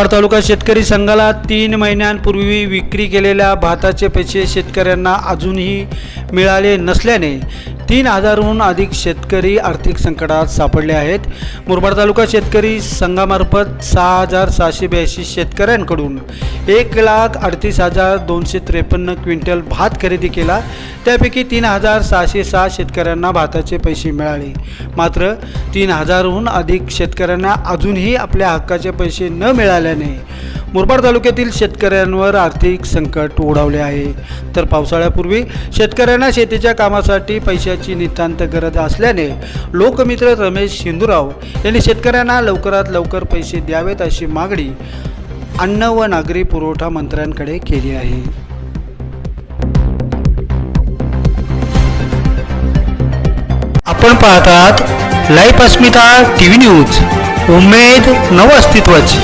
मुरबाड तालुका शेतकरी संघाला 3 महिन्यांपूर्वी विक्री केलेल्या भाताचे पैसे शेतकऱ्यांना अजूनही मिळाले नसल्याने 3000हून अधिक शेतकरी आर्थिक संकटात सापडले आहेत। मुरबाड तालुका शेतकरी संघामार्फत 6782 शेतकऱ्यांकडून 1,38,253 क्विंटल भात खरेदी केला। त्यापैकी 3606 शेतकऱ्यांना भाताचे पैसे मिळाले। मात्र 3000हून अधिक शेतकऱ्यांना अजूनही आपल्या हक्काचे पैसे न मिळाल्याने मुरबाड तालुक्यातील शेतकऱ्यांवर आर्थिक संकट ओढावले आहे। तर पावसाळ्यापूर्वी शेतकऱ्यांना शेतीच्या कामासाठी पैशाची नितांत गरज असल्याने लोकमित्र रमेश हिंदूराव यांनी शेतकऱ्यांना लवकरात लवकर पैसे द्यावेत अशी मागणी अन्न व नागरी पुरवठा मंत्र्यांकडे केली आहे। आपण पाहतात लाईव्ह अस्मिता टीव्ही न्यूज, उमेद नव अस्तित्वाची।